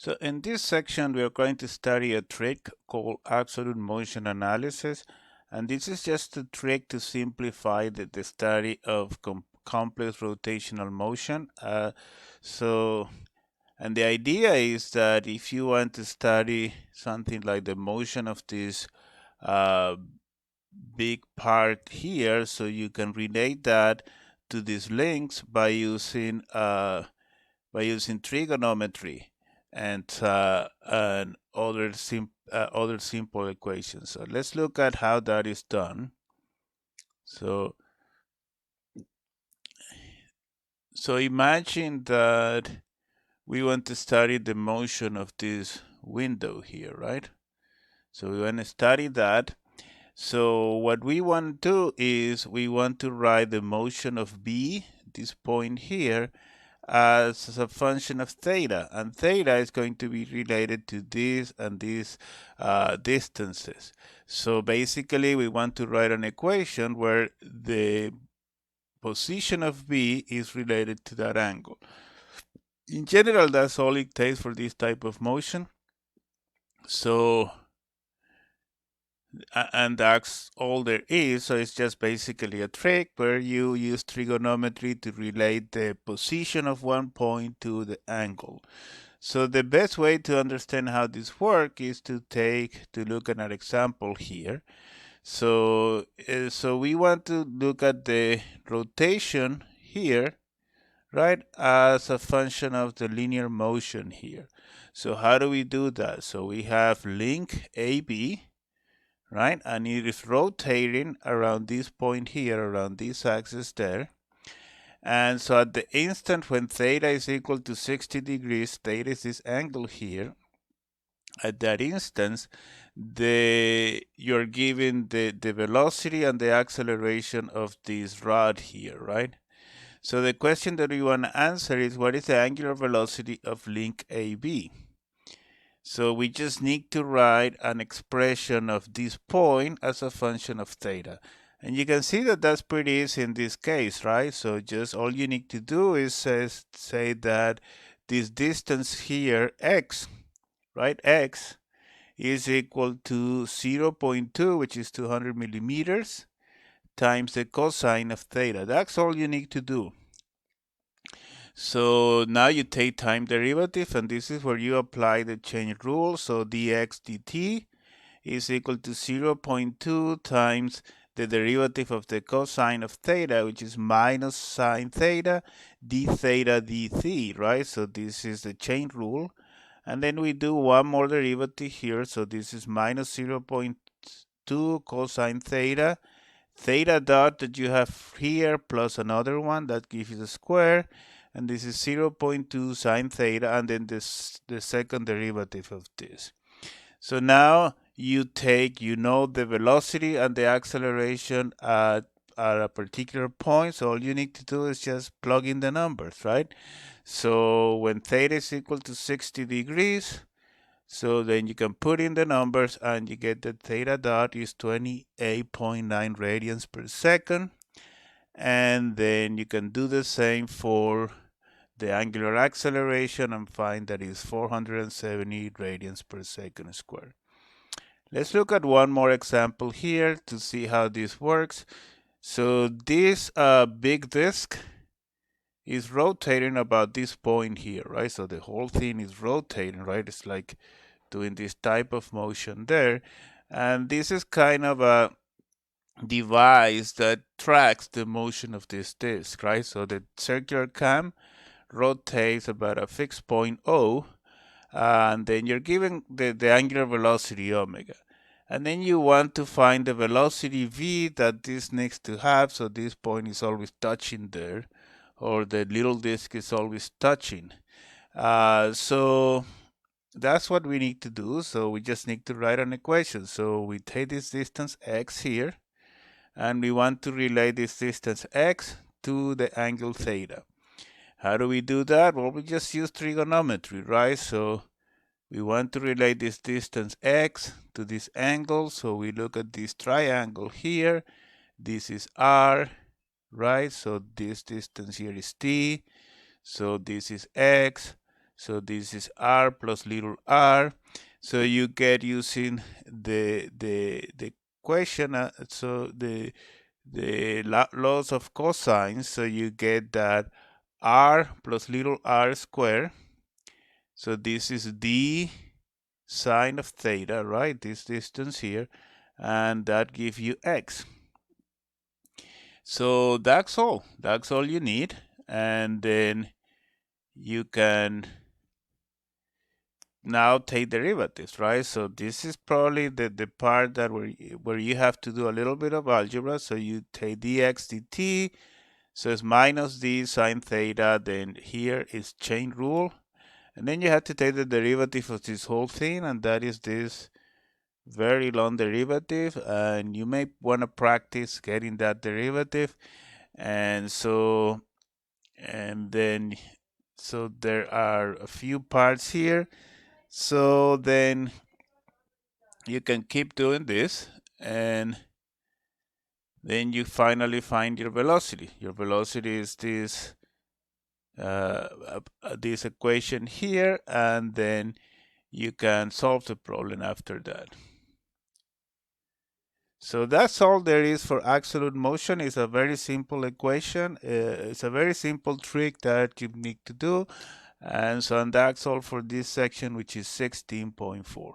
So in this section, we are going to study a trick called absolute motion analysis. And this is just a trick to simplify the study of complex rotational motion. And the idea is that if you want to study something like the motion of this uh, big part here, so you can relate that to these links by using trigonometry and other simple equations. So let's look at how that is done. So imagine that we want to study the motion of this window here, right? So we want to study that. So what we want to do is we want to write the motion of B, this point here, as a function of theta, and theta is going to be related to this and these distances. So basically we want to write an equation where the position of B is related to that angle. In general, that's all it takes for this type of motion. So and that's all there is. So it's just basically a trick where you use trigonometry to relate the position of one point to the angle. So the best way to understand how this works is to look at an example here. So we want to look at the rotation here, right, as a function of the linear motion here. So how do we do that? So we have link AB, right, and it is rotating around this point here, around this axis there. And so at the instant when theta is equal to 60 degrees, theta is this angle here. At that instance, you're given the velocity and the acceleration of this rod here, right? So the question that we want to answer is, what is the angular velocity of link AB? So we just need to write an expression of this point as a function of theta. And you can see that that's pretty easy in this case, right? So just all you need to do is say that this distance here, x, right, x, is equal to 0.2, which is 200 millimeters, times the cosine of theta. That's all you need to do. So now you take time derivative, and this is where you apply the chain rule. So dx dt is equal to 0.2 times the derivative of the cosine of theta, which is minus sine theta, d theta dt, right? So this is the chain rule. And then we do one more derivative here. So this is minus 0.2 cosine theta, theta dot that you have here plus another one that gives you the square. And this is 0.2 sine theta, and then the second derivative of this. So now you know the velocity and the acceleration at a particular point. So all you need to do is just plug in the numbers, right? So when theta is equal to 60 degrees, so then you can put in the numbers and you get that theta dot is 28.9 radians per second. And then you can do the same for the angular acceleration and find that is 470 radians per second squared. Let's look at one more example here to see how this works. So this big disk is rotating about this point here, right? So the whole thing is rotating, right? It's like doing this type of motion there. And this is kind of a device that tracks the motion of this disk, right? So the circular cam rotates about a fixed point O, and then you're given the angular velocity omega. And then you want to find the velocity v that this needs to have, so this point is always touching there, or the little disk is always touching. So that's what we need to do. So we just need to write an equation. So we take this distance x here, and we want to relate this distance x to the angle theta. How do we do that? Well, we just use trigonometry, right? So we want to relate this distance x to this angle. So we look at this triangle here. This is r, right? So this distance here is t. So this is x. So this is r plus little r. So you get using the equation, so the laws of cosines. So you get that r plus little r squared. So this is d sine of theta, right? This distance here, and that gives you x. So that's all. That's all you need, and then you can now take derivatives, right? So this is probably the part that where you have to do a little bit of algebra. So you take dx dt, so it's minus d sine theta, then here is chain rule, and then you have to take the derivative of this whole thing, and that is this very long derivative, and you may want to practice getting that derivative. And so, and then, so there are a few parts here. So then you can keep doing this, and then you finally find your velocity. Your velocity is this this equation here, and then you can solve the problem after that. So that's all there is for absolute motion. It's a very simple equation. It's a very simple trick that you need to do. And so that's all for this section, which is 16.4.